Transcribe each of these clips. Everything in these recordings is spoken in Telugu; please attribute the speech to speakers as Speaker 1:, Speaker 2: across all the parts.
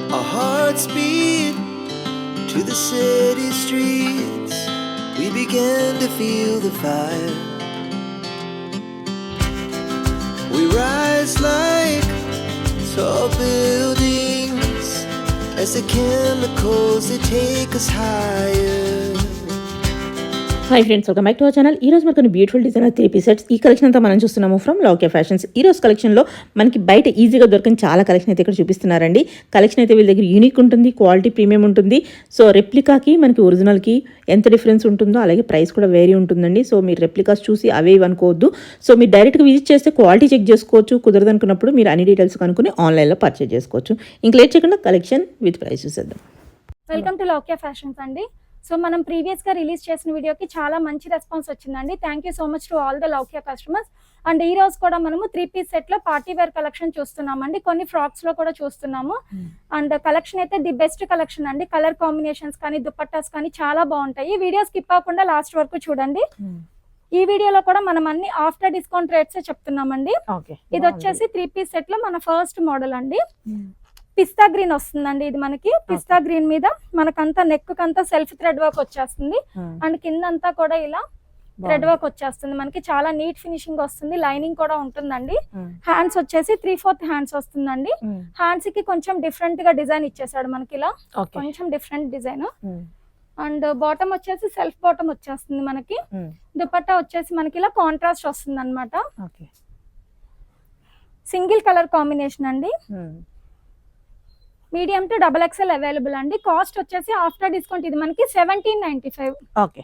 Speaker 1: Our hearts beat to the city streets. We began to feel the fire. We rise like tall buildings as the chemicals they take us higher.
Speaker 2: Hi friends, welcome back to our channel. ఈ రోజు మనకు బ్యూటిఫుల్ డిజైనర్ 3 పీసెస్ ఈ కలెక్షన్ అంతా మనం చూస్తున్నాము ఫ్రమ్ లౌక్యా ఫ్యాషన్స్. ఈ రోజు కలెక్షన్లో మనకి బయట ఈజీగా దొరికిన చాలా కలెక్షన్ అయితే ఇక్కడ చూపిస్తున్నారండి. కలెక్షన్ అయితే వీళ్ళ దగ్గర యూనిక్ ఉంటుంది, క్వాలిటీ ప్రీమియం ఉంటుంది. సో రెప్లికాకి మనకి ఒరిజినల్కి ఎంత డిఫరెన్స్ ఉంటుందో అలాగే ప్రైస్ కూడా వేరీ ఉంటుందండి. సో మీరు రెప్లికాస్ చూసి అవే అనుకోవద్దు. సో మీరు డైరెక్ట్గా విజిట్ చేస్తే క్వాలిటీ చెక్ చేసుకోవచ్చు. కుదరదనుకున్నప్పుడు మీరు అన్ని డీటెయిల్స్ కనుక్కొని ఆన్లైన్లో పర్చేజ్ చేసుకోవచ్చు. ఇంక లేట్ చేయకుండా కలెక్షన్ విత్ ప్రైస్ చూసేద్దాం.
Speaker 3: వెల్కమ్ టు లౌక్యా ఫ్యాషన్స్ అండి. సో మనం ప్రీవియస్గా రిలీజ్ చేసిన వీడియోకి చాలా మంచి రెస్పాన్స్ వచ్చిందండి. Thank you so much to all the Loukya customers. And ఈ రోజు కూడా మనము 3 పీస్ సెట్లో పార్టీ వేర్ కలెక్షన్ చూస్తున్నామండి. కొన్ని ఫ్రాక్స్లో కూడా చూస్తున్నాము. అండ్ కలెక్షన్ అయితే ది బెస్ట్ కలెక్షన్ అండి. కలర్ కాంబినేషన్స్ కానీ దుపట్టాస్ కానీ చాలా బాగుంటాయి. వీడియో స్కిప్ అవ్వకుండా లాస్ట్ వరకు చూడండి. ఈ వీడియోలో కూడా మనం అన్ని ఆఫ్టర్ డిస్కౌంట్ రేట్స్ చెప్తున్నామండి. ఇది వచ్చేసి 3 పీస్ సెట్ లో మన ఫస్ట్ మోడల్ అండి. పిస్తా గ్రీన్ వస్తుందండి. ఇది మనకి పిస్తా గ్రీన్ మీద మనకంతా నెక్ కంతా సెల్ఫ్ థ్రెడ్ వర్క్ వచ్చేస్తుంది. అండ్ కింద అంతా కూడా ఇలా థ్రెడ్ వర్క్ వచ్చేస్తుంది. మనకి చాలా నీట్ ఫినిషింగ్ వస్తుంది. లైనింగ్ కూడా ఉంటుందండి. హ్యాండ్స్ వచ్చేసి 3/4 హ్యాండ్స్ వస్తుందండి. హ్యాండ్స్ కి కొంచెం డిఫరెంట్ గా డిజైన్ ఇచ్చేసాడు మనకి ఇలా కొంచెం డిఫరెంట్ డిజైన్. అండ్ బాటమ్ వచ్చేసి సెల్ఫ్ బాటమ్ వచ్చేస్తుంది మనకి. దుపట్టా వచ్చేసి మనకి ఇలా కాంట్రాస్ట్ వస్తుంది అనమాట. సింగిల్ కలర్ కాంబినేషన్ అండి. మీడియం టు XXL అవైలబుల్ అండి. కాస్ట్ వచ్చేసి ఆఫ్టర్ డిస్కౌంట్ ఇది మనకి 1795.
Speaker 2: ఓకే.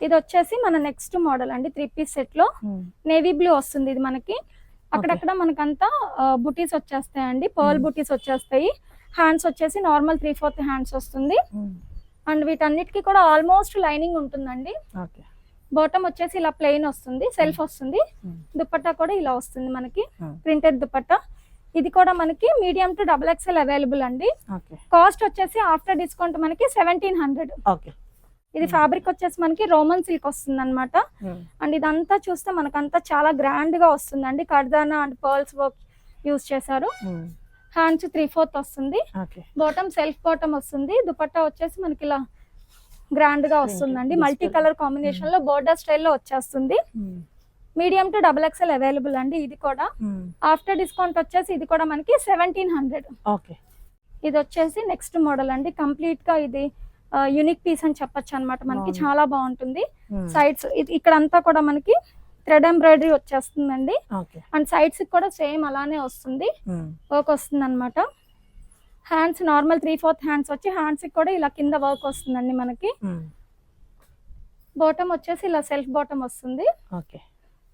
Speaker 3: ఇది వచ్చేసి మన నెక్స్ట్ మోడల్ అండి. 3 పీస్ సెట్ లో నేవీ బ్లూ వస్తుంది. ఇది మనకి అక్కడక్కడ మనకంతా బుటీస్ వచ్చేస్తాయండి. పర్ల్ బుటీస్ వచ్చేస్తాయి. హ్యాండ్స్ వచ్చేసి నార్మల్ 3/4 హ్యాండ్స్ వస్తుంది. అండ్ వీటన్నిటికీ కూడా ఆల్మోస్ట్ లైనింగ్ ఉంటుందండి. బాటమ్ వచ్చేసి ఇలా ప్లెయిన్ వస్తుంది, సెల్ఫ్ వస్తుంది. దుపట్టా కూడా ఇలా వస్తుంది మనకి ప్రింటెడ్ దుపట్టా. ఇది కూడా మనకి మీడియం టు XXL అవైలబుల్ అండి. కాస్ట్ వచ్చేసి ఆఫ్టర్ డిస్కౌంట్ మనకి 1700. ఇది ఫ్యాబ్రిక్ వచ్చేసి మనకి రోమన్ సిల్క్ వస్తుంది అనమాట. అండ్ ఇదంతా చూస్తే మనకంతా చాలా గ్రాండ్ గా వస్తుందండి. కర్దానా అండ్ పర్ల్స్ వర్క్ యూజ్ చేశారు. హ్యాండ్స్ 3/4 వస్తుంది. బాటమ్ సెల్ఫ్ బాటమ్ వస్తుంది. దుపట్టా వచ్చేసి మనకి ఇలా గ్రాండ్ గా వస్తుందండి. మల్టీ కలర్ కాంబినేషన్ లో బోర్డర్ స్టైల్లో వచ్చేస్తుంది. మీడియం టు XXL అవైలబుల్ అండి. ఇది కూడా ఆఫ్టర్ డిస్కౌంట్ వచ్చేసి ఇది కూడా మనకి 1700. ఇది వచ్చేసి నెక్స్ట్ మోడల్ అండి. కంప్లీట్ గా ఇది యూనిక్ పీస్ అని చెప్పొచ్చు అనమాట. మనకి చాలా బాగుంటుంది. సైడ్స్ ఇక్కడ అంతా కూడా మనకి థ్రెడ్ ఎంబ్రాయిడరీ వచ్చేస్తుందండి. అండ్ సైడ్స్ కూడా సేమ్ అలానే వస్తుంది, వర్క్ వస్తుంది అనమాట. హ్యాండ్స్ నార్మల్ 3/4 హ్యాండ్స్ వచ్చి హ్యాండ్స్ కూడా ఇలా కింద వర్క్ వస్తుందండి మనకి. బాటమ్ వచ్చేసి ఇలా సెల్ఫ్ బాటమ్ వస్తుంది.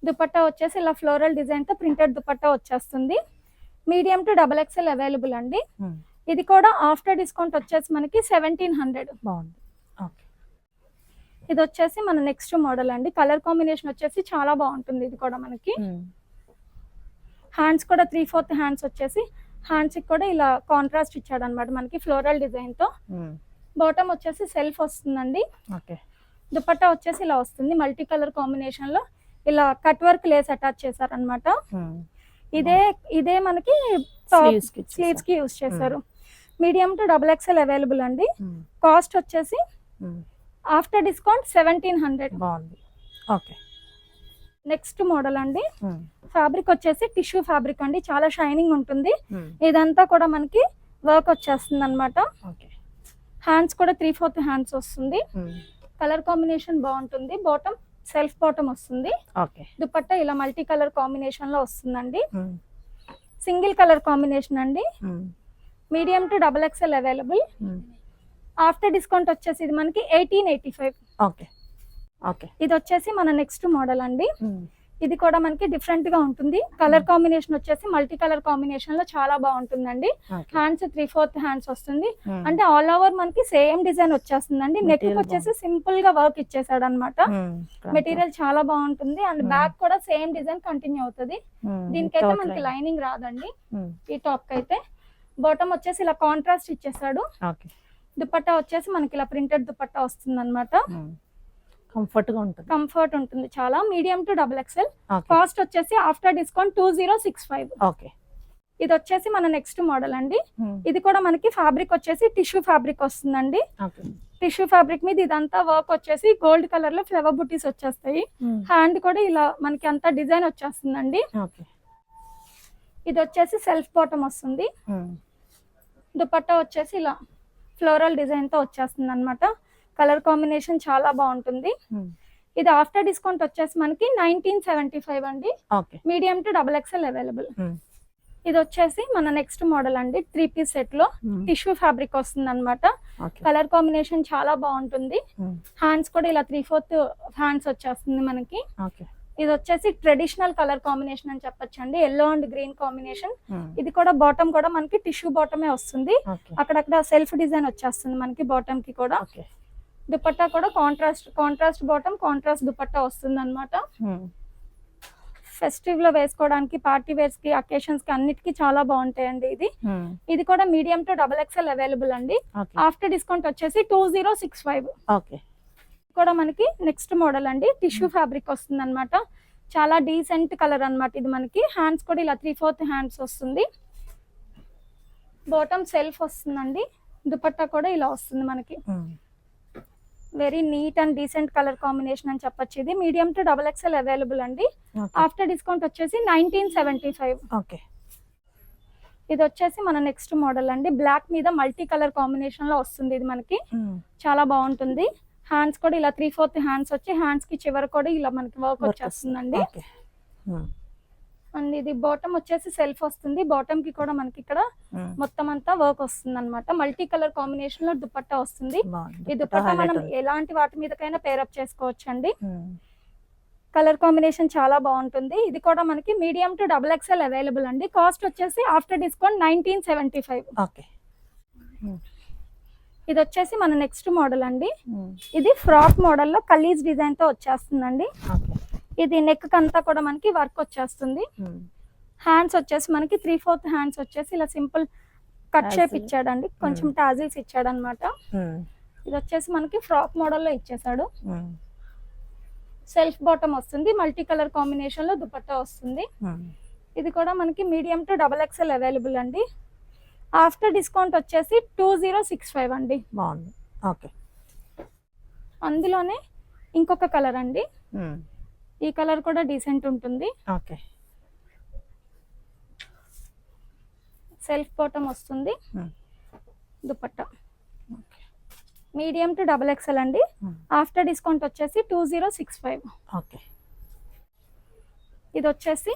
Speaker 3: దుపట్టా వచ్చేసి ఇలా ఫ్లోరల్ డిజైన్ తో ప్రింటెడ్ దుపట్టా వచ్చేస్తుంది. మీడియం టు XXL అవైలబుల్ అండి. ఇది కూడా ఆఫ్టర్ డిస్కౌంట్ వచ్చేసి మనకి 1700. ఇది వచ్చేసి మన నెక్స్ట్ మోడల్ అండి. కలర్ కాంబినేషన్ వచ్చేసి చాలా బాగుంటుంది. ఇది కూడా మనకి హ్యాండ్స్ కూడా 3/4 హ్యాండ్స్ వచ్చేసి హ్యాండ్స్ కూడా ఇలా కాంట్రాస్ట్ ఇచ్చాడు అనమాట మనకి ఫ్లోరల్ డిజైన్ తో. బాటమ్ వచ్చేసి సెల్ఫ్ వస్తుందండి. దుపట్టా వచ్చేసి ఇలా వస్తుంది. మల్టీ కలర్ కాంబినేషన్ లో ఇలా కట్ వర్క్ లేస్ అటాచ్ చేశారనమాట. ఇదే మనకి స్లీవ్స్ కి యూజ్ చేశారు. మీడియం టు XXL అవైలబుల్ అండి. కాస్ట్ వచ్చేసి ఆఫ్టర్ డిస్కౌంట్ 1700. నెక్స్ట్ మోడల్ అండి. ఫ్యాబ్రిక్ వచ్చేసి టిష్యూ ఫ్యాబ్రిక్ అండి. చాలా షైనింగ్ ఉంటుంది. ఇదంతా కూడా మనకి వర్క్ వచ్చేస్తుంది అనమాట. హ్యాండ్స్ కూడా 3/4 హ్యాండ్స్ వస్తుంది. కలర్ కాంబినేషన్ బాగుంటుంది. బాటమ్ సెల్ఫ్ బాటమ్ వస్తుంది. దుపట్టా ఇలా మల్టీ కలర్ కాంబినేషన్ లో వస్తుందండి. సింగిల్ కలర్ కాంబినేషన్ అండి. Medium to XXL available. After discount వచ్చేసి ఇది మనకి 1885. ఇది వచ్చేసి మన నెక్స్ట్ మోడల్ అండి. ఇది కూడా మనకి డిఫరెంట్ గా ఉంటుంది. కలర్ కాంబినేషన్ వచ్చేసి మల్టీ కలర్ కాంబినేషన్ లో చాలా బాగుంటుందండి. హ్యాండ్స్ 3/4 హ్యాండ్స్ వస్తుంది. అంటే ఆల్ ఓవర్ మనకి సేమ్ డిజైన్ వచ్చేస్తుందండి. నెక్ వచ్చేసి సింపుల్ గా వర్క్ ఇచ్చేసాడు అనమాట. మెటీరియల్ చాలా బాగుంటుంది. అండ్ బ్యాక్ కూడా సేమ్ డిజైన్ కంటిన్యూ అవుతుంది. దీనికైతే మనకి లైనింగ్ రాదండి. ఈ టాప్ కి అయితే బాటమ్ వచ్చేసి ఇలా కాంట్రాస్ట్ ఇచ్చేసాడు. దుపట్టా వచ్చేసి మనకి ఇలా ప్రింటెడ్ దుపట్టా వస్తుంది అనమాట. కంఫర్ట్ ఉంటుంది చాలా. Medium to XXL. కాస్ట్ వచ్చేసి ఆఫ్టర్ డిస్కౌంట్ 2065. ఇది వచ్చేసి మన నెక్స్ట్ మోడల్ అండి. ఇది కూడా మనకి ఫ్యాబ్రిక్ వచ్చేసి టిష్యూ ఫ్యాబ్రిక్ వస్తుందండి. టిష్యూ ఫ్యాబ్రిక్ మీద ఇదంతా వర్క్ వచ్చేసి గోల్డ్ కలర్ లో ఫ్లవర్ బుటీస్ వచ్చేస్తాయి. హ్యాండ్ కూడా ఇలా మనకి అంతా డిజైన్ వచ్చేస్తుందండి. ఇది వచ్చేసి సెల్ఫ్ బాటమ్ వస్తుంది. దుపట్టా వచ్చేసి ఇలా ఫ్లోరల్ డిజైన్ తో వచ్చేస్తుంది అన్నమాట. కలర్ కాంబినేషన్ చాలా బాగుంటుంది. ఇది ఆఫ్టర్ డిస్కౌంట్ వచ్చేసి మనకి 1975 అండి. Medium to XXL available. ఇది వచ్చేసి మన నెక్స్ట్ మోడల్ అండి. 3 పీస్ సెట్ లో టిష్యూ ఫ్యాబ్రిక్ వస్తుంది అనమాట. కలర్ కాంబినేషన్ చాలా బాగుంటుంది. హ్యాండ్స్ కూడా ఇలా 3/4 హ్యాండ్స్ వచ్చేస్తుంది మనకి. ఇది వచ్చేసి ట్రెడిషనల్ కలర్ కాంబినేషన్ అని చెప్పొచ్చు అండి. Yellow and green combination. ఇది కూడా బాటమ్ కూడా మనకి టిష్యూ బాటమే వస్తుంది. అక్కడక్కడ సెల్ఫ్ డిజైన్ వచ్చేస్తుంది మనకి బాటమ్ కి కూడా. దుపట్టా కూడా కాంట్రాస్ట్ బాటమ్, కాంట్రాస్ట్ దుపట్టా వస్తుంది అనమాట. ఫెస్టివ్ లో వేసుకోవడానికి, పార్టీ వేర్స్ కి, అకేషన్స్ కి అన్నిటికీ చాలా బాగుంటాయండి. ఇది కూడా మీడియం టు XXL అవైలబుల్ అండి. ఆఫ్టర్ డిస్కౌంట్ వచ్చేసి 2065. కూడా మనకి నెక్స్ట్ మోడల్ అండి. టిష్యూ ఫ్యాబ్రిక్ వస్తుంది అనమాట. చాలా డీసెంట్ కలర్ అన్నమాట. ఇది మనకి హ్యాండ్స్ కూడా ఇలా 3/4 హ్యాండ్స్ వస్తుంది. బాటమ్ సెల్ఫ్ వస్తుందండి. దుపట్టా కూడా ఇలా వస్తుంది మనకి. Very neat and decent colour combination అని చెప్పొచ్చు. ఇది మీడియం టు XXL అవైలబుల్ అండి. ఆఫ్టర్ డిస్కౌంట్ వచ్చేసి 1975. ఇది వచ్చేసి మన నెక్స్ట్ మోడల్ అండి. బ్లాక్ మీద మల్టీ కలర్ కాంబినేషన్ లో వస్తుంది. ఇది మనకి చాలా బాగుంటుంది. హ్యాండ్స్ కూడా ఇలా 3/4 హ్యాండ్స్ వచ్చి హ్యాండ్స్ కి చివర కూడా ఇలా మనకి వర్క్ వచ్చేస్తుందండి. అండ్ ఇది బాటమ్ వచ్చేసి సెల్ఫ్ వస్తుంది. బాటమ్ కి కూడా మనకి ఇక్కడ మొత్తం అంతా వర్క్ వస్తుంది అనమాట. మల్టీ కలర్ కాంబినేషన్ లో దుపట్టా వస్తుంది. ఈ దుపట్టా మనం ఎలాంటి వాటి మీదకైనా పేరప్ చేసుకోవచ్చు అండి. కలర్ కాంబినేషన్ చాలా బాగుంటుంది. ఇది కూడా మనకి మీడియం టు XXL అవైలబుల్ అండి. కాస్ట్ వచ్చేసి ఆఫ్టర్ డిస్కౌంట్ 1975. ఇది వచ్చేసి మన నెక్స్ట్ మోడల్ అండి. ఇది ఫ్రాక్ మోడల్ లో కలీజ్ డిజైన్ తో వచ్చేస్తుందండి. ఇది నెక్ అంతా కూడా మనకి వర్క్ వచ్చేస్తుంది. హ్యాండ్స్ వచ్చేసి మనకి 3/4 హ్యాండ్స్ వచ్చేసి ఇలా సింపుల్ కట్ షేప్ ఇచ్చాడండి. కొంచెం టాజిల్స్ ఇచ్చాడు అనమాట. ఇది వచ్చేసి మనకి ఫ్రాక్ మోడల్ లో ఇచ్చేసాడు. సెల్ఫ్ బాటమ్ వస్తుంది. మల్టీ కలర్ కాంబినేషన్ లో దుపట్టా వస్తుంది. ఇది కూడా మనకి మీడియం టు XXL అవైలబుల్ అండి. ఆఫ్టర్ డిస్కౌంట్ వచ్చేసి 2065 అండి. అందులోనే ఇంకొక కలర్ అండి. ఈ కలర్ కూడా డీసెంట్ ఉంటుంది. సెల్ఫ్ బాటమ్ వస్తుంది. దుపట్టా మీడియం టు XXL అండి. ఆఫ్టర్ డిస్కౌంట్ వచ్చేసి 2065. ఇది వచ్చేసి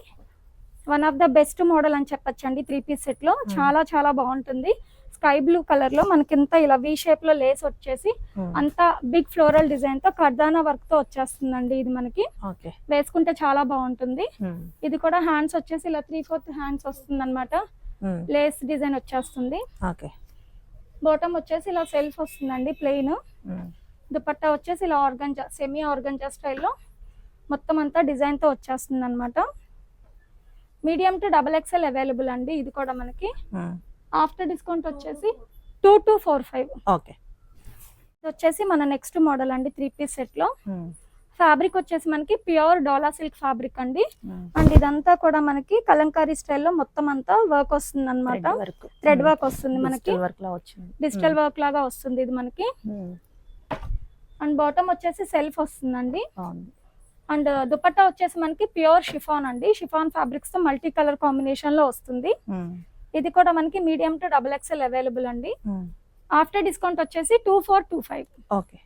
Speaker 3: one of the best model అని చెప్పొచ్చండి. 3 పీస్ సెట్ లో చాలా చాలా బాగుంటుంది. స్కై బ్లూ కలర్ లో మనకింత ఇలా వి షేప్ లో లేస్ వచ్చేసి అంతా బిగ్ ఫ్లోరల్ డిజైన్ తో కర్దానా వర్క్ తో వచ్చేస్తుందండి. ఇది మనకి వేసుకుంటే చాలా బాగుంటుంది. ఇది కూడా హ్యాండ్స్ వచ్చేసి ఇలా 3/4 హ్యాండ్స్ వస్తుంది అనమాట. లేస్ డిజైన్ వచ్చేస్తుంది. బాటమ్ వచ్చేసి ఇలా సెల్ఫ్ వస్తుందండి ప్లెయిన్. దుపట్టా వచ్చేసి ఇలా ఆర్గంజా, సెమీ ఆర్గంజా స్టైల్లో మొత్తం అంతా డిజైన్ తో వచ్చేస్తుంది అనమాట. మీడియం టు XXL అవైలబుల్ అండి. ఇది కూడా మనకి ఆఫ్టర్ డిస్కౌంట్ వచ్చేసి 2245. ఇది వచ్చేసి మన నెక్స్ట్ మోడల్ అండి. 3 పీస్ సెట్ లో ఫ్యాబ్రిక్ వచ్చేసి మనకి ప్యూర్ డోలా సిల్క్ ఫ్యాబ్రిక్ అండి. అండ్ ఇదంతా కూడా మనకి కలంకారీ స్టైల్లో మొత్తం అంతా వర్క్ వస్తుంది అనమాట. థ్రెడ్ వర్క్ వస్తుంది మనకి. డిజిటల్ వర్క్ లాగా వస్తుంది ఇది మనకి. అండ్ బాటమ్ వచ్చేసి సెల్ఫ్ వస్తుందండి. అండ్ దుపట్టా వచ్చేసి మనకి ప్యూర్ షిఫాన్ అండి. షిఫాన్ ఫ్యాబ్రిక్స్ తో మల్టీ కలర్ కాంబినేషన్ లో వస్తుంది. ఇది కూడా మనకి మీడియం టు XXL అవైలబుల్ అండి. ఆఫ్టర్ డిస్కౌంట్ వచ్చేసి 2425.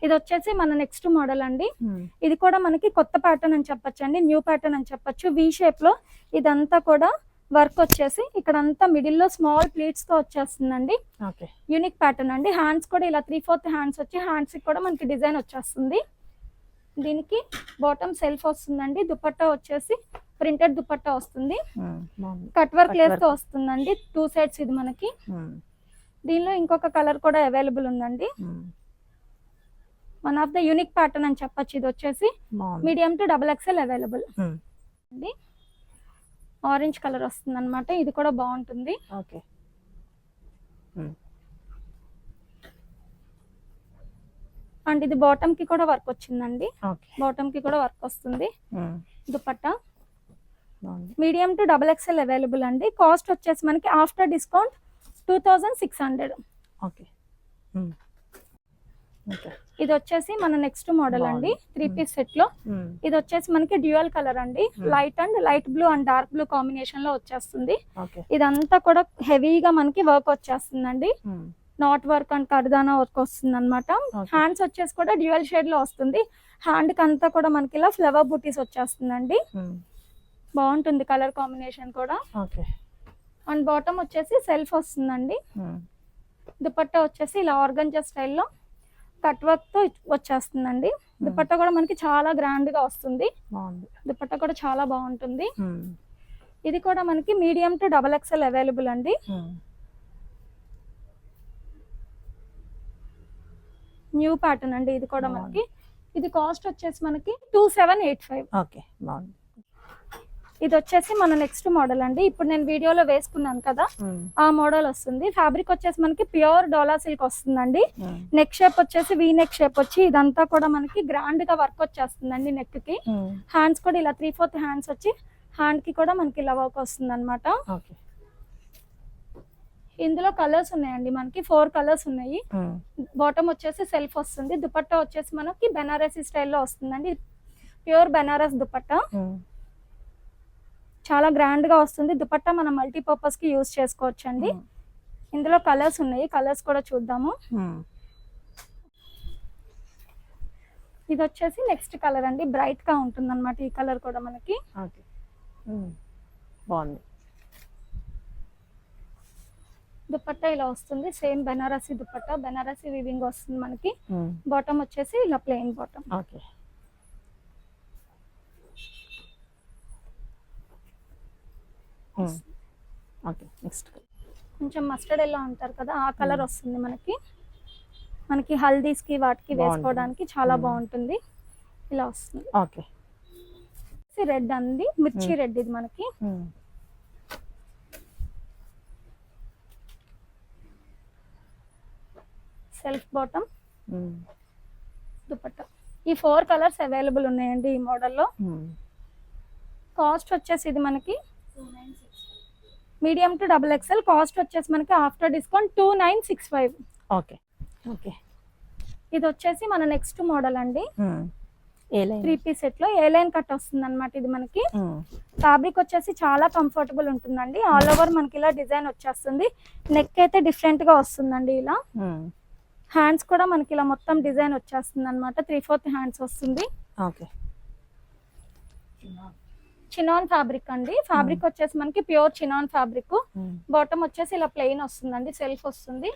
Speaker 3: ఇది వచ్చేసి మన నెక్స్ట్ మోడల్ అండి. ఇది కూడా మనకి కొత్త ప్యాటర్న్ అని చెప్పొచ్చు అండి. న్యూ ప్యాటర్న్ అని చెప్పొచ్చు. వి షేప్ లో ఇదంతా కూడా వర్క్ వచ్చేసి ఇక్కడ అంతా మిడిల్ లో స్మాల్ ప్లీట్స్ తో వచ్చేస్తుందండి. యూనిక్ ప్యాటర్న్ అండి. హ్యాండ్స్ కూడా ఇలా 3/4 హ్యాండ్స్ వచ్చి హ్యాండ్స్ కూడా మనకి డిజైన్ వచ్చేస్తుంది. దీనికి బాటమ్ సెల్ఫ్ వస్తుందండి. దుపట్టా వచ్చేసి ప్రింటెడ్ దుపట్టా వస్తుంది. కట్ వర్క్ లేస్ తో వస్తుందండి. 2 సైడ్స్ ఇది మనకి. దీనిలో ఇంకొక కలర్ కూడా అవైలబుల్ ఉందండి. One of the unique pattern అని చెప్పొచ్చు. ఇది వచ్చేసి medium to XXL available. Orange colour వస్తుంది అనమాట. ఇది కూడా బాగుంటుంది. అండ్ ఇది బాటమ్ కి కూడా వర్క్ వచ్చిందండి. బాటమ్ కి కూడా వర్క్ వస్తుంది. దుపట్టా
Speaker 2: బాగుంది.
Speaker 3: Medium to double XL available అండి. కాస్ట్ వచ్చేసి మనకి ఆఫ్టర్ డిస్కౌంట్ 2600.
Speaker 2: ఓకే. ఓకే.
Speaker 3: ఇది వచ్చేసి మన నెక్స్ట్ మోడల్ అండి, 3 పీస్ సెట్ లో. ఇది వచ్చేసి మనకి డ్యూయల్ కలర్ అండి, light blue and dark blue combination లో వచ్చేస్తుంది. ఇదంతా కూడా హెవీగా మనకి వర్క్ వచ్చేస్తుందండి, నాట్ వర్క్ అండ్ కర్దానా వర్క్ వస్తుంది అనమాట. హ్యాండ్స్ వచ్చేసి కూడా డ్యూయల్ షేడ్ లో వస్తుంది. హ్యాండ్ కి అంతా కూడా మనకి ఇలా ఫ్లవర్ బూటీస్ వచ్చేస్తుందండి. బాగుంటుంది కలర్ కాంబినేషన్ కూడా. అండ్ బాటమ్ వచ్చేసి సెల్ఫ్ వస్తుందండి. దుపట్టా వచ్చేసి ఇలా ఆర్గంజా స్టైల్లో కట్ వర్క్ తో వచ్చేస్తుందండి. దుపట్టా కూడా మనకి చాలా గ్రాండ్ గా వస్తుంది. దుపట్టా కూడా చాలా బాగుంటుంది. ఇది కూడా మనకి medium to double XL available అండి. న్యూ ప్యాటర్న్ అండి ఇది కూడా మనకి. ఇది కాస్ట్ వచ్చేసి మనకి 2785.
Speaker 2: ఓకే, బాగుంది.
Speaker 3: ఇది వచ్చేసి మన నెక్స్ట్ మోడల్ అండి. ఇప్పుడు నేను వీడియోలో వేసుకున్నాను కదా, ఆ మోడల్ వస్తుంది. ఫ్యాబ్రిక్ వచ్చేసి మనకి ప్యూర్ డోలా సిల్క్ వస్తుందండి. నెక్ షేప్ వచ్చేసి వీ నెక్ షేప్ వచ్చి ఇదంతా కూడా మనకి గ్రాండ్ గా వర్క్ వచ్చేస్తుందండి. నెక్ కి హ్యాండ్స్ కూడా ఇలా 3/4 హ్యాండ్స్ వచ్చి హ్యాండ్ కి కూడా మనకి ఇలా వర్క్ వస్తుంది అనమాట. ఇందులో కలర్స్ ఉన్నాయండి, మనకి 4 కలర్స్ ఉన్నాయి. బాటమ్ వచ్చేసి సెల్ఫ్ వస్తుంది. దుపట్టా వచ్చేసి మనకి బెనారసీ స్టైల్లో వస్తుందండి. ప్యూర్ బెనారస్ దుపట్టా చాలా గ్రాండ్ గా వస్తుంది. దుపట్టా మనం మల్టీపర్పస్ కి యూజ్ చేసుకోవచ్చు అండి. ఇందులో కలర్స్ ఉన్నాయి, కలర్స్ కూడా చూద్దాము. ఇది వచ్చేసి నెక్స్ట్ కలర్ అండి, బ్రైట్ గా ఉంటుంది అనమాట. ఈ కలర్ కూడా మనకి
Speaker 2: బాగుంది.
Speaker 3: దుపట్టా ఇలా వస్తుంది, సేమ్ బెనారసీ దుపట్టా, బెనారసీ వీవింగ్ వస్తుంది మనకి. బాటమ్ వచ్చేసి ఇలా ప్లెయిన్ బాటమ్.
Speaker 2: నెక్స్ట్
Speaker 3: కొంచెం మస్టర్డ్ ఎల్లో అంటారు కదా, ఆ కలర్ వస్తుంది మనకి. మనకి హల్దీస్ కి వాటికి వేసుకోవడానికి చాలా బాగుంటుంది. ఇలా వస్తుంది.
Speaker 2: ఓకే.
Speaker 3: రెడ్ అండి, మిర్చి రెడ్ ఇది మనకి. Self bottom, dupatta. ఈ 4 కలర్స్ అవైలబుల్ ఉన్నాయండి ఈ మోడల్లో. కాస్ట్ వచ్చేసి ఇది మనకి medium to double XL. Cost వచ్చేసి మనకి ఆఫ్టర్ డిస్కౌంట్ 2965.
Speaker 2: ఓకే. ఓకే.
Speaker 3: ఇది వచ్చేసి మన నెక్స్ట్ మోడల్ అండి, 3 పీస్ సెట్ లో ఏ లైన్ కట్ వస్తుంది అనమాట. ఇది మనకి ఫ్యాబ్రిక్ వచ్చేసి చాలా కంఫర్టబుల్ ఉంటుందండి. ఆల్ ఓవర్ మనకి ఇలా డిజైన్ వచ్చేస్తుంది. నెక్ అయితే డిఫరెంట్ గా వస్తుందండి. ఇలా హ్యాండ్స్ కూడా మనకి ఇలా మొత్తం డిజైన్ వచ్చేస్తుంది అనమాట. 3/4 హ్యాండ్స్ వస్తుంది. చినాన్ ఫ్యాబ్రిక్ అండి. ఫ్యాబ్రిక్ వచ్చేసి మనకి ప్యూర్ చినాన్ ఫ్యాబ్రిక్. బాటమ్ వచ్చేసి ఇలా ప్లెయిన్ వస్తుందండి, సెల్ఫ్ వస్తుంది.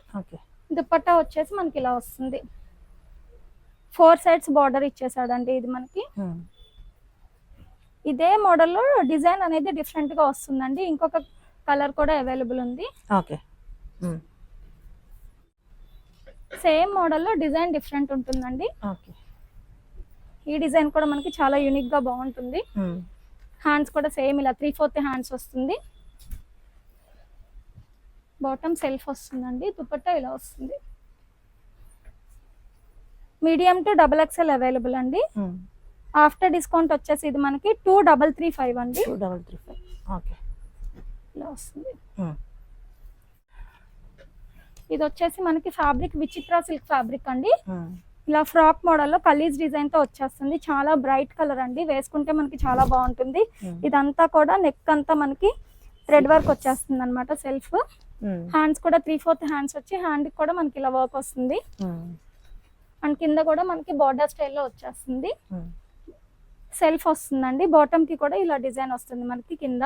Speaker 3: దుపట్టా వచ్చేసి మనకి ఇలా వస్తుంది. 4 సైడ్స్ బార్డర్ ఇచ్చేసాడండి ఇది మనకి. ఇదే మోడల్లో డిజైన్ అనేది డిఫరెంట్ గా వస్తుందండి. ఇంకొక కలర్ కూడా అవైలబుల్ ఉంది. సేమ్ మోడల్లో డిజైన్ డిఫరెంట్ ఉంటుందండి. ఈ డిజైన్ కూడా మనకి చాలా యూనిక్ గా బాగుంటుంది. హ్యాండ్స్ కూడా సేమ్ ఇలా 3/4 హ్యాండ్స్ వస్తుంది. బాటమ్ సెల్ఫ్ వస్తుందండి. దుపట్టా ఇలా వస్తుంది. Medium to double XL available అండి. ఆఫ్టర్ డిస్కౌంట్ వచ్చేసి ఇది మనకి 2335 అండి.
Speaker 2: 2335. ఓకే.
Speaker 3: ఇలా వస్తుంది. ఇది వచ్చేసి మనకి ఫ్యాబ్రిక్ విచిత్ర సిల్క్ ఫ్యాబ్రిక్ అండి. ఇలా ఫ్రాక్ మోడల్లో కలీజ్ డిజైన్ తో వచ్చేస్తుంది. చాలా బ్రైట్ కలర్ అండి, వేసుకుంటే మనకి చాలా బాగుంటుంది. ఇదంతా కూడా నెక్ అంతా మనకి థ్రెడ్ వర్క్ వచ్చేస్తుంది అనమాట. సెల్ఫ్ హ్యాండ్స్ కూడా 3/4 హ్యాండ్స్ వచ్చి హ్యాండ్ కూడా మనకి ఇలా వర్క్ వస్తుంది. అండ్ కింద కూడా మనకి బార్డర్ స్టైల్లో వచ్చేస్తుంది. సెల్ఫ్ వస్తుందండి. బాటమ్ కి కూడా ఇలా డిజైన్ వస్తుంది మనకి కింద.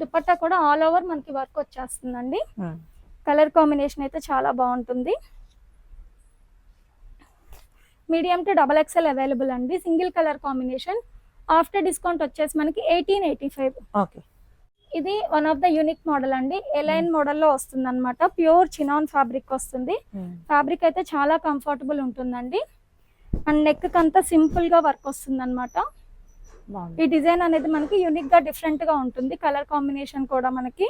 Speaker 3: దుపట్టా కూడా ఆల్ ఓవర్ మనకి వర్క్ వచ్చేస్తుందండి. కలర్ కాంబినేషన్ అయితే చాలా బాగుంటుంది. Medium to double XL available అండి. Single colour combination. After discount వచ్చేసి మనకి 1885.
Speaker 2: ఓకే.
Speaker 3: ఇది one of the unique model అండి. ఎలైన్ మోడల్లో వస్తుంది అనమాట. ప్యూర్ చినాన్ ఫ్యాబ్రిక్ వస్తుంది. ఫ్యాబ్రిక్ అయితే చాలా కంఫర్టబుల్ ఉంటుందండి. అండ్ నెక్ అంతా సింపుల్ గా వర్క్ వస్తుంది అనమాట. ఈ డిజైన్ అనేది మనకి యూనిక్ గా డిఫరెంట్ గా ఉంటుంది. కలర్ కాంబినేషన్ కూడా మనకి.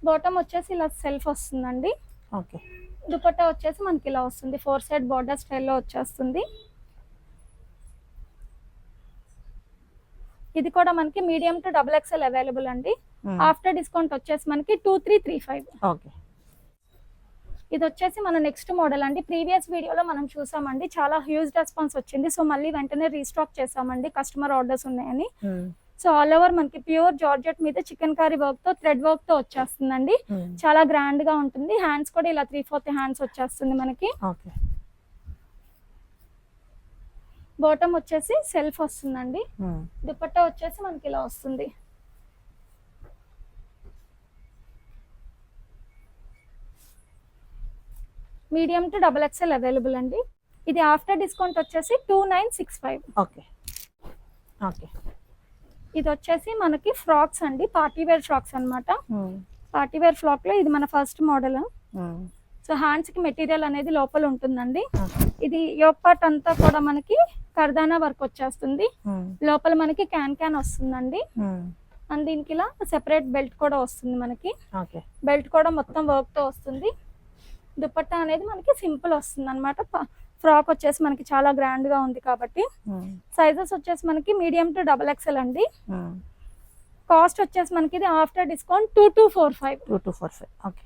Speaker 3: బాటమ్ వచ్చేసి ఇలా సెల్ఫ్ వస్తుందండి.
Speaker 2: ఓకే.
Speaker 3: దుపట్టా వచ్చేసి మనకి ఇలా వస్తుంది. 4 సైడ్ బార్డర్ స్టైల్లో వచ్చేస్తుంది. ఇది కూడా మనకి మీడియం టు XXL అవైలబుల్ అండి. ఆఫ్టర్ డిస్కౌంట్ వచ్చేసి మనకి 2335.
Speaker 2: ఓకే.
Speaker 3: ఇది వచ్చేసి మన నెక్స్ట్ మోడల్ అండి. ప్రీవియస్ వీడియోలో మనం చూసామండి, చాలా హ్యూజ్ రెస్పాన్స్ వచ్చింది. సో మళ్ళీ వెంటనే రీస్టాక్ చేసామండి, కస్టమర్ ఆర్డర్స్ ఉన్నాయని. సో ఆల్ ఓవర్ మనకి ప్యూర్ జార్జెట్ మీద చికెన్ కర్రీ వర్క్ తో థ్రెడ్ వర్క్ తో వచ్చేస్తుందండి. చాలా గ్రాండ్ గా ఉంటుంది. హ్యాండ్స్ కూడా ఇలా 3/4 హ్యాండ్స్ వచ్చేస్తుంది మనకి.
Speaker 2: ఓకే.
Speaker 3: బాటమ్ వచ్చేసి సెల్ఫ్ వస్తుందండి. దుపట్టా వచ్చేసి మనకి ఇలా వస్తుంది. మీడియం టు XXL అవైలబుల్ అండి. ఇది ఆఫ్టర్ డిస్కౌంట్ వచ్చేసి 2965.
Speaker 2: ఓకే. ఓకే.
Speaker 3: ఇది వచ్చేసి మనకి ఫ్రాక్స్ అండి, పార్టీ వేర్ ఫ్రాక్స్ అన్నమాట. పార్టీ వేర్ ఫ్రాక్ లో ఇది మన ఫస్ట్ మోడల్. సో హ్యాండ్స్ కి మెటీరియల్ అనేది లోపల ఉంటుందండి. ఇది యోక్ పార్ట్ అంతా కూడా మనకి కర్దానా వర్క్ వచ్చేస్తుంది. లోపల మనకి క్యాన్ వస్తుందండి. అండ్ దీనికి ఇలా సెపరేట్ బెల్ట్ కూడా వస్తుంది మనకి. బెల్ట్ కూడా మొత్తం వర్క్ తో వస్తుంది. దుపట్టా అనేది మనకి సింపుల్ వస్తుంది అన్నమాట. ఫ్రాక్ వచ్చేసి మనకి చాలా గ్రాండ్ గా ఉంది కాబట్టి. సైజెస్ వచ్చేసి మనకి మీడియం టు XXL అండి. కాస్ట్ వచ్చేసి మనకి ఇది ఆఫ్టర్ డిస్కౌంట్ 2245.
Speaker 2: ఓకే.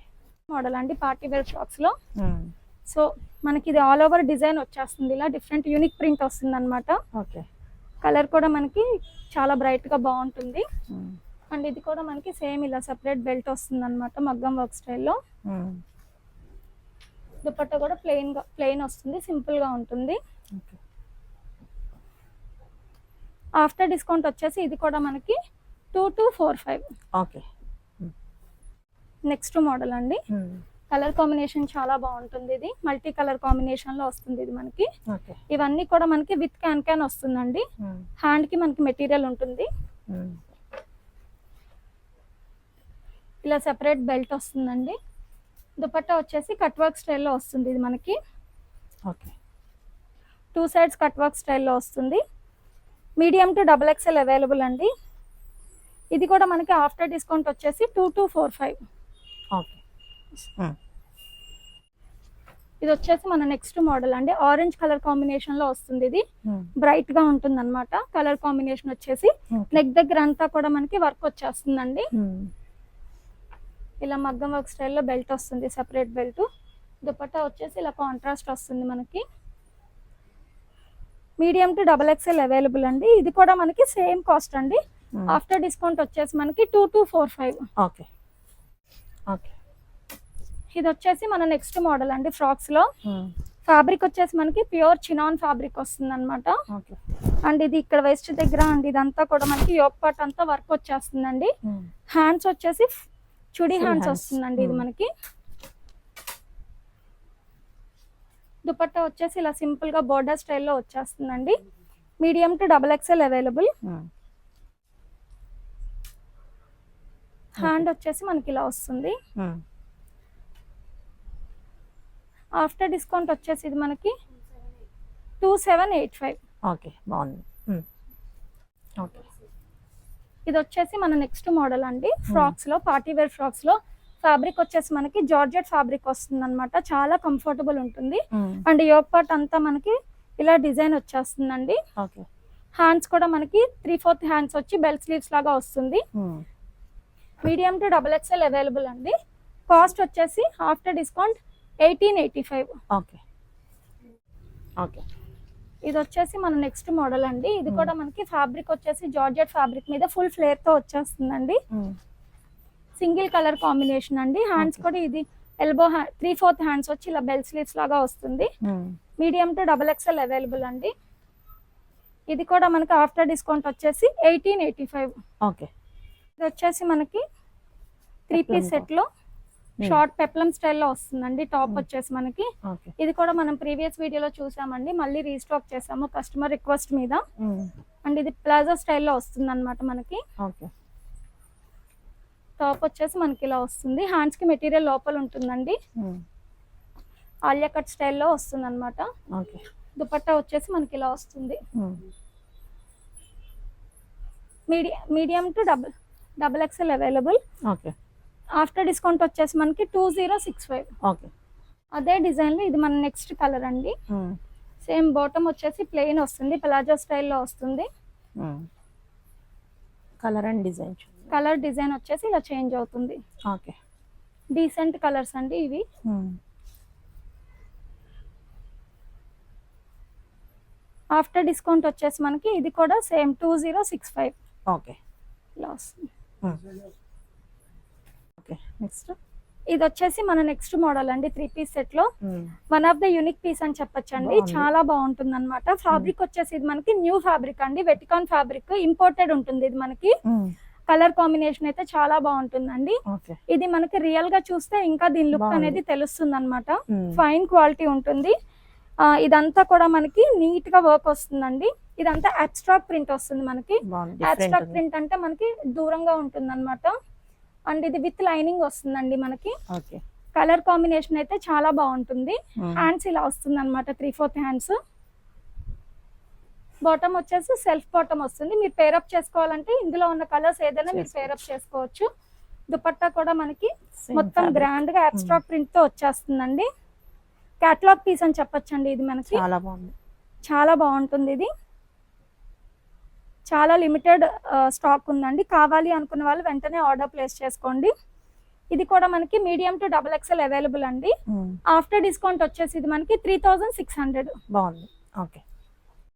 Speaker 3: మోడల్ అండి పార్టీ వేర్ ఫ్రాక్స్ లో. సో మనకి ఇది ఆల్ ఓవర్ డిజైన్ వచ్చేస్తుంది, ఇలా డిఫరెంట్ యూనిక్ ప్రింట్ వస్తుంది అనమాట. కలర్ కూడా మనకి చాలా బ్రైట్ గా బాగుంటుంది. అండ్ ఇది కూడా మనకి సేమ్ ఇలా సెపరేట్ బెల్ట్ వస్తుంది అనమాట, మగ్గం వర్క్ స్టైల్లో. దుపట్టా కూడా ప్లెయిన్ వస్తుంది, సింపుల్ గా ఉంటుంది. ఆఫ్టర్ డిస్కౌంట్ వచ్చేసి ఇది కూడా మనకి 2245.
Speaker 2: ఓకే.
Speaker 3: నెక్స్ట్ మోడల్ అండి. కలర్ కాంబినేషన్ చాలా బాగుంటుంది. ఇది మల్టీ కలర్ కాంబినేషన్ లో వస్తుంది ఇది మనకి. ఇవన్నీ కూడా మనకి విత్ క్యాన్ వస్తుందండి. హ్యాండ్ కి మనకి మెటీరియల్ ఉంటుంది. ఇలా సెపరేట్ బెల్ట్ వస్తుందండి. దుపట్టా వచ్చేసి కట్ వర్క్ స్టైల్లో వస్తుంది ఇది మనకి.
Speaker 2: ఓకే.
Speaker 3: 2 సైడ్స్ కట్ వర్క్ స్టైల్లో వస్తుంది. మీడియం టు XXL అవైలబుల్ అండి. ఇది కూడా మనకి ఆఫ్టర్ డిస్కౌంట్ వచ్చేసి 2245.
Speaker 2: ఓకే.
Speaker 3: ఇది వచ్చేసి మన నెక్స్ట్ మోడల్ అండి. ఆరెంజ్ కలర్ కాంబినేషన్ లో వస్తుంది. ఇది బ్రైట్ గా ఉంటుంది అనమాట. కలర్ కాంబినేషన్ వచ్చేసి నెక్ దగ్గర అంతా కూడా మనకి వర్క్ వచ్చేస్తుందండి. ఇలా మగ్గం వర్క్ స్టైల్లో బెల్ట్ వస్తుంది, సెపరేట్ బెల్ట్. దుపట్టా వచ్చేసి ఇలా కాంట్రాస్ట్ వస్తుంది మనకి. మీడియం టు XXL అవైలబుల్ అండి. ఇది కూడా మనకి సేమ్ కాస్ట్ అండి. ఆఫ్టర్ డిస్కౌంట్ వచ్చేసి మనకి 2245.
Speaker 2: ఓకే. ఓకే.
Speaker 3: ఇది వచ్చేసి మన నెక్స్ట్ మోడల్ అండి ఫ్రాక్స్ లో. ఫ్యాబ్రిక్ వచ్చేసి మనకి ప్యూర్ చినాన్ ఫ్యాబ్రిక్ వస్తుంది అనమాట. అండ్ ఇది ఇక్కడ వెస్ట్ దగ్గర అండ్ ఇదంతా కూడా మనకి యోక్ పార్ట్ అంతా వర్క్ వచ్చేస్తుందండి. హ్యాండ్స్ వచ్చేసి చుడీ హ్యాండ్స్ వస్తుందండి ఇది మనకి. దుపట్టా వచ్చేసి ఇలా సింపుల్ గా బోర్డర్ స్టైల్లో వచ్చేస్తుందండి. Medium to XXL available. Hand వచ్చేసి మనకి ఇలా వస్తుంది. ఆఫ్టర్ డిస్కౌంట్ వచ్చేసి ఇది మనకి 2785.
Speaker 2: ఓకే, బాగుంది. ఓకే.
Speaker 3: ఇది వచ్చేసి మన నెక్స్ట్ మోడల్ అండి. ఫ్రాక్స్ లో, పార్టీ వేర్ ఫ్రాక్స్ లో ఫ్యాబ్రిక్ వచ్చేసి మనకి జార్జెట్ ఫ్యాబ్రిక్ వస్తుంది అనమాట. చాలా కంఫర్టబుల్ ఉంటుంది. అండ్ యోక్ పార్ట్ అంతా మనకి ఇలా డిజైన్ వచ్చేస్తుందండి. హ్యాండ్స్ కూడా మనకి 3/4 హ్యాండ్స్ వచ్చి బెల్ట్ స్లీవ్స్ లాగా వస్తుంది. మీడియం టు XXL అవైలబుల్ అండి. కాస్ట్ వచ్చేసి ఆఫ్టర్ డిస్కౌంట్ 1885.
Speaker 2: ఓకే. ఓకే.
Speaker 3: ఇది వచ్చేసి మన నెక్స్ట్ మోడల్ అండి. ఇది కూడా మనకి ఫ్యాబ్రిక్ వచ్చేసి జార్జెట్ ఫ్యాబ్రిక్ మీద ఫుల్ ఫ్లేర్ తో వచ్చేస్తుందండి. సింగిల్ కలర్ కాంబినేషన్ అండి. హ్యాండ్స్ కూడా ఇది ఎల్బో 3/4 హ్యాండ్స్ వచ్చి ఇలా బెల్ స్లీవ్స్ లాగా వస్తుంది. మీడియం టు XXL అవైలబుల్ అండి. ఇది కూడా మనకి ఆఫ్టర్ డిస్కౌంట్ వచ్చేసి 1885.
Speaker 2: ఓకే.
Speaker 3: ఇది వచ్చేసి మనకి 3 పీస్ సెట్ లో షార్ట్ పెప్లం స్టైల్లో వస్తుందండి. టాప్ వచ్చేసి మనకి ఇది కూడా మనం ప్రీవియస్ వీడియోలో చూసామండి, మళ్ళీ రీస్టాక్ చేసాము కస్టమర్ రిక్వెస్ట్ మీద. అండ్ ఇది ప్లాజో స్టైల్లో వస్తుంది అనమాట మనకి. టాప్ వచ్చేసి మనకి ఇలా వస్తుంది. హ్యాండ్స్ కి మెటీరియల్ లోపల ఉంటుందండి. ఆలియా కట్ స్టైల్లో వస్తుంది అనమాట. దుపట్టా వచ్చేసి మనకి ఇలా వస్తుంది. Medium to XXL available. After discount వచ్చేసి మనకి 2065. అదే డిజైన్ లో ఇది మన నెక్స్ట్ కలర్ అండి. సేమ్ బాటమ్ వచ్చేసి ప్లెయిన్ వస్తుంది, ప్లాజో స్టైల్లో వస్తుంది.
Speaker 2: Colour and design.
Speaker 3: Colour design వచ్చేసి ఇలా చేంజ్ అవుతుంది.
Speaker 2: ఓకే.
Speaker 3: డీసెంట్ కలర్స్ అండి ఇవి. ఆఫ్టర్ డిస్కౌంట్ వచ్చేసి మనకి ఇది కూడా సేమ్ 2065.
Speaker 2: ఓకే.
Speaker 3: లాస్.
Speaker 2: ఓకే. నెక్స్ట్
Speaker 3: ఇది వచ్చేసి మన నెక్స్ట్ మోడల్ అండి 3 పీస్ సెట్ లో one of the unique piece అని చెప్పొచ్చండి. చాలా బాగుంటుంది అనమాట. ఫ్యాబ్రిక్ వచ్చేసి ఇది మనకి న్యూ ఫ్యాబ్రిక్ అండి, వెటికాన్ ఫ్యాబ్రిక్, ఇంపోర్టెడ్ ఉంటుంది ఇది మనకి. కలర్ కాంబినేషన్ అయితే చాలా బాగుంటుందండి. ఇది మనకి రియల్ గా చూస్తే ఇంకా దీని లుక్ అనేది తెలుస్తుంది అనమాట. ఫైన్ క్వాలిటీ ఉంటుంది. ఇదంతా కూడా మనకి నీట్ గా వర్క్ వస్తుందండి. ఇదంతా అబ్స్ట్రాక్ట్ ప్రింట్ వస్తుంది మనకి. అబ్స్ట్రాక్ట్ ప్రింట్ అంటే మనకి దూరంగా ఉంటుంది అనమాట. అండ్ ఇది విత్ లైనింగ్ వస్తుందండి మనకి. కలర్ కాంబినేషన్ అయితే చాలా బాగుంటుంది. హ్యాండ్స్ ఇలా వస్తుంది అనమాట, 3/4 హ్యాండ్స్. బాటమ్ వచ్చేసి సెల్ఫ్ బాటమ్ వస్తుంది. మీరు పేరప్ చేసుకోవాలంటే ఇందులో ఉన్న కలర్స్ ఏదైనా మీరు పేరప్ చేసుకోవచ్చు. దుపట్టా కూడా మనకి మొత్తం గ్రాండ్ గా అబ్స్ట్రాక్ట్ ప్రింట్ తో వచ్చేస్తుందండి. కేటలాగ్ పీస్ అని చెప్పొచ్చండి ఇది మనకి.
Speaker 2: చాలా బాగుంది,
Speaker 3: చాలా బాగుంటుంది. ఇది చాలా లిమిటెడ్ స్టాక్ ఉందండి. కావాలి అనుకున్న వాళ్ళు వెంటనే ఆర్డర్ ప్లేస్ చేసుకోండి. ఇది కూడా మనకి మీడియం టు XXL అవైలబుల్ అండి. ఆఫ్టర్ డిస్కౌంట్ వచ్చేసి ఇది మనకి 3600.
Speaker 2: బాగుంది. ఓకే.